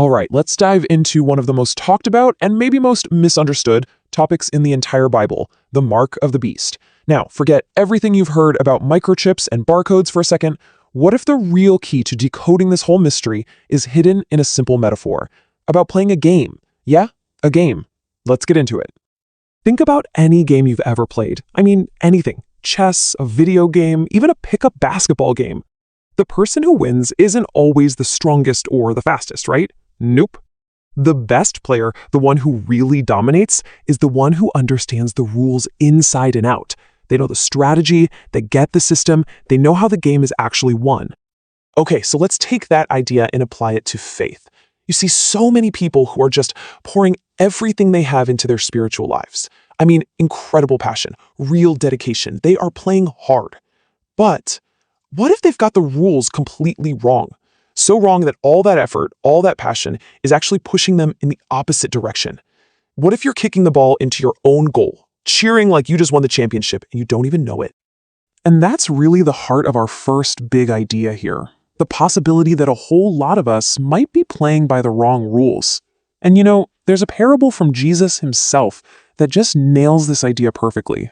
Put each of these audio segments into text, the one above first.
All right, let's dive into one of the most talked about and maybe most misunderstood topics in the entire Bible, the mark of the beast. Now, forget everything you've heard about microchips and barcodes for a second. What if the real key to decoding this whole mystery is hidden in a simple metaphor about playing a game? Yeah, a game. Let's get into it. Think about any game you've ever played. I mean, anything. Chess, a video game, even a pickup basketball game. The person who wins isn't always the strongest or the fastest, right? Nope. The best player, the one who really dominates, is the one who understands the rules inside and out. They know the strategy, they get the system, they know how the game is actually won. Okay, so let's take that idea and apply it to faith. You see so many people who are just pouring everything they have into their spiritual lives. I mean, incredible passion, real dedication. They are playing hard. But what if they've got the rules completely wrong? So wrong that all that effort, all that passion is actually pushing them in the opposite direction. What if you're kicking the ball into your own goal, cheering like you just won the championship and you don't even know it? And that's really the heart of our first big idea here. The possibility that a whole lot of us might be playing by the wrong rules. And you know, there's a parable from Jesus himself that just nails this idea perfectly.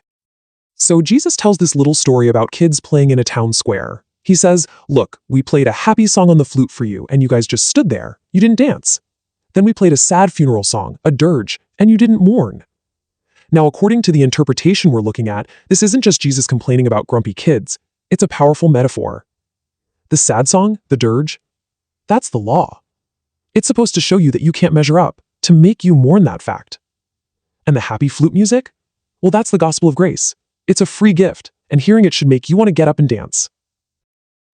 So Jesus tells this little story about kids playing in a town square. He says, look, we played a happy song on the flute for you, and you guys just stood there. You didn't dance. Then we played a sad funeral song, a dirge, and you didn't mourn. Now, according to the interpretation we're looking at, this isn't just Jesus complaining about grumpy kids. It's a powerful metaphor. The sad song, the dirge, that's the law. It's supposed to show you that you can't measure up, to make you mourn that fact. And the happy flute music? Well, that's the gospel of grace. It's a free gift, and hearing it should make you want to get up and dance.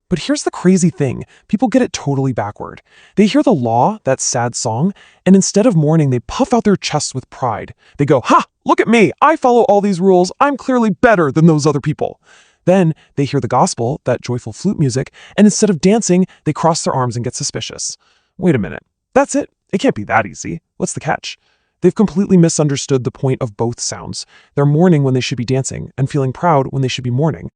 But here's the crazy thing. People get it totally backward. They hear the law, that sad song, and instead of mourning, they puff out their chests with pride. They go, ha, look at me. I follow all these rules. I'm clearly better than those other people. Then they hear the gospel, that joyful flute music, and instead of dancing, they cross their arms and get suspicious. Wait a minute. That's it. It can't be that easy. What's the catch? They've completely misunderstood the point of both sounds. They're mourning when they should be dancing and feeling proud when they should be mourning.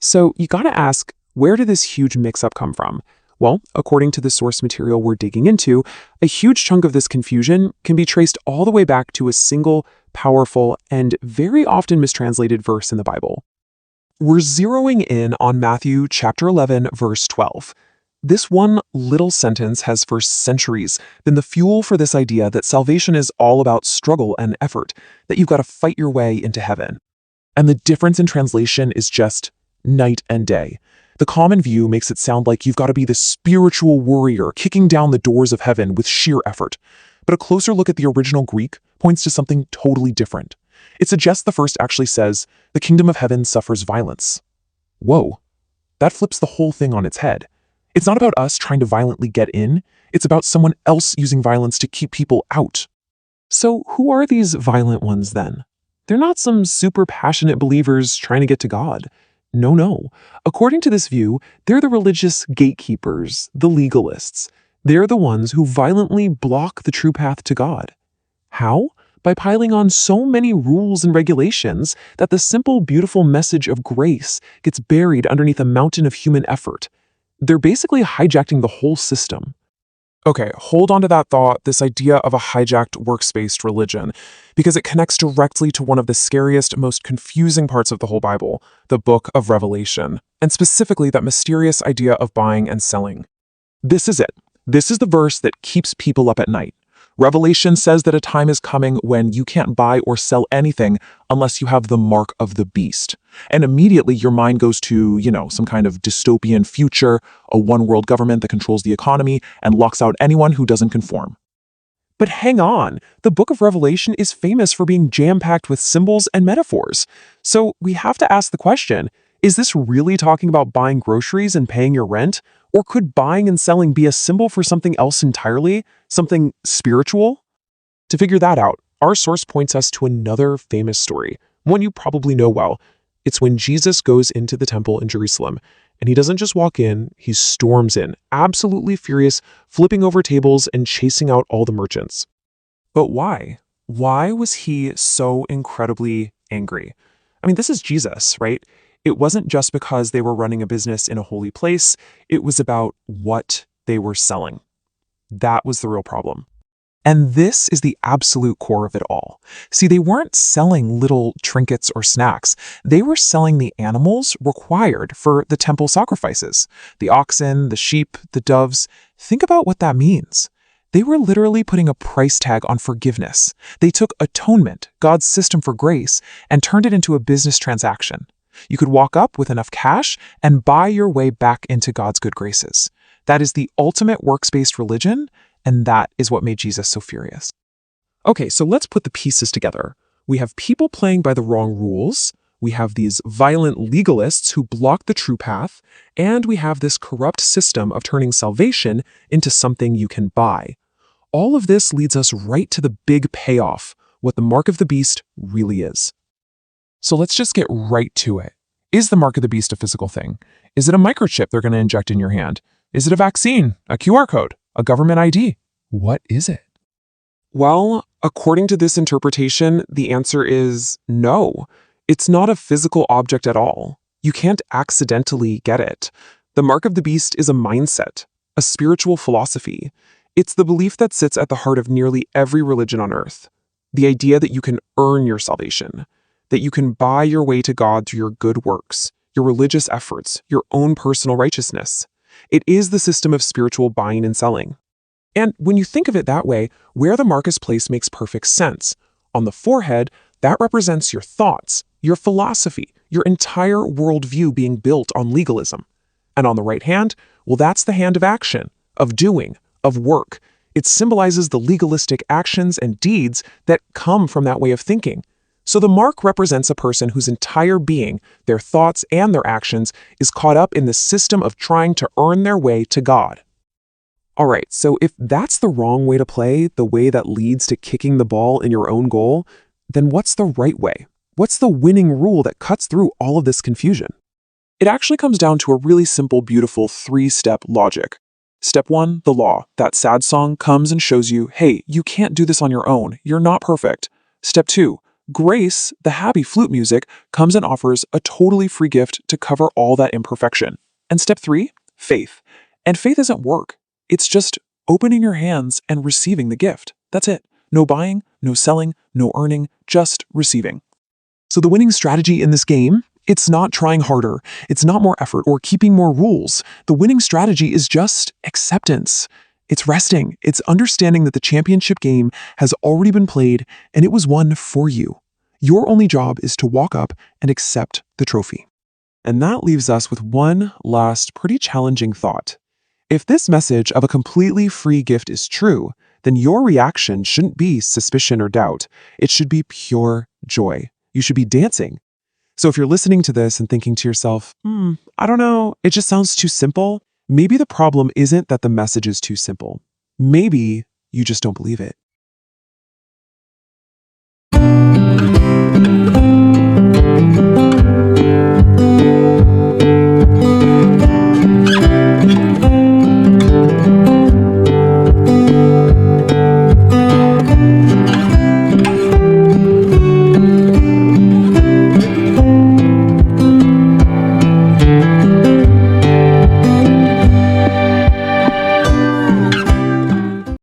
So you gotta ask, where did this huge mix-up come from? Well, according to the source material we're digging into, a huge chunk of this confusion can be traced all the way back to a single, powerful, and very often mistranslated verse in the Bible. We're zeroing in on Matthew chapter 11, verse 12. This one little sentence has for centuries been the fuel for this idea that salvation is all about struggle and effort, that you've got to fight your way into heaven. And the difference in translation is just night and day. The common view makes it sound like you've got to be the spiritual warrior kicking down the doors of heaven with sheer effort. But a closer look at the original Greek points to something totally different. It suggests the verse actually says, the kingdom of heaven suffers violence. Whoa, that flips the whole thing on its head. It's not about us trying to violently get in. It's about someone else using violence to keep people out. So who are these violent ones then? They're not some super passionate believers trying to get to God. No. According to this view, they're the religious gatekeepers, the legalists. They're the ones who violently block the true path to God. How? By piling on so many rules and regulations that the simple, beautiful message of grace gets buried underneath a mountain of human effort. They're basically hijacking the whole system. Okay, hold on to that thought, this idea of a hijacked works-based religion, because it connects directly to one of the scariest, most confusing parts of the whole Bible, the book of Revelation, and specifically that mysterious idea of buying and selling. This is it. This is the verse that keeps people up at night. Revelation says that a time is coming when you can't buy or sell anything unless you have the mark of the beast. And immediately your mind goes to, some kind of dystopian future, a one-world government that controls the economy and locks out anyone who doesn't conform. But hang on, the book of Revelation is famous for being jam-packed with symbols and metaphors. So we have to ask the question, is this really talking about buying groceries and paying your rent? Or could buying and selling be a symbol for something else entirely? Something spiritual? To figure that out, our source points us to another famous story, one you probably know well. It's when Jesus goes into the temple in Jerusalem, and he doesn't just walk in, he storms in, absolutely furious, flipping over tables and chasing out all the merchants. But why? Why was he so incredibly angry? I mean, this is Jesus, right? It wasn't just because they were running a business in a holy place, it was about what they were selling. That was the real problem. And this is the absolute core of it all. See, they weren't selling little trinkets or snacks. They were selling the animals required for the temple sacrifices. The oxen, the sheep, the doves. Think about what that means. They were literally putting a price tag on forgiveness. They took atonement, God's system for grace, and turned it into a business transaction. You could walk up with enough cash and buy your way back into God's good graces. That is the ultimate works-based religion, and that is what made Jesus so furious. Okay, so let's put the pieces together. We have people playing by the wrong rules, we have these violent legalists who block the true path, and we have this corrupt system of turning salvation into something you can buy. All of this leads us right to the big payoff, what the mark of the beast really is. So let's just get right to it. Is the mark of the beast a physical thing? Is it a microchip they're going to inject in your hand? Is it a vaccine, a QR code, a government ID? What is it? Well, according to this interpretation, the answer is no. It's not a physical object at all. You can't accidentally get it. The mark of the beast is a mindset, a spiritual philosophy. It's the belief that sits at the heart of nearly every religion on earth. The idea that you can earn your salvation, that you can buy your way to God through your good works, your religious efforts, your own personal righteousness. It is the system of spiritual buying and selling. And when you think of it that way, where the mark is placed makes perfect sense. On the forehead, that represents your thoughts, your philosophy, your entire worldview being built on legalism. And on the right hand, well, that's the hand of action, of doing, of work. It symbolizes the legalistic actions and deeds that come from that way of thinking. So the mark represents a person whose entire being, their thoughts and their actions, is caught up in the system of trying to earn their way to God. Alright, so if that's the wrong way to play, the way that leads to kicking the ball in your own goal, then what's the right way? What's the winning rule that cuts through all of this confusion? It actually comes down to a really simple, beautiful three-step logic. Step 1, the law. That sad song comes and shows you, hey, you can't do this on your own. You're not perfect. Step 2, grace, the happy flute music, comes and offers a totally free gift to cover all that imperfection. And step 3, faith. And faith isn't work. It's just opening your hands and receiving the gift. That's it. No buying, no selling, no earning, just receiving. So the winning strategy in this game, it's not trying harder, it's not more effort or keeping more rules. The winning strategy is just acceptance. It's resting. It's understanding that the championship game has already been played and it was won for you. Your only job is to walk up and accept the trophy. And that leaves us with one last pretty challenging thought. If this message of a completely free gift is true, then your reaction shouldn't be suspicion or doubt. It should be pure joy. You should be dancing. So if you're listening to this and thinking to yourself, I don't know, it just sounds too simple, maybe the problem isn't that the message is too simple. Maybe you just don't believe it.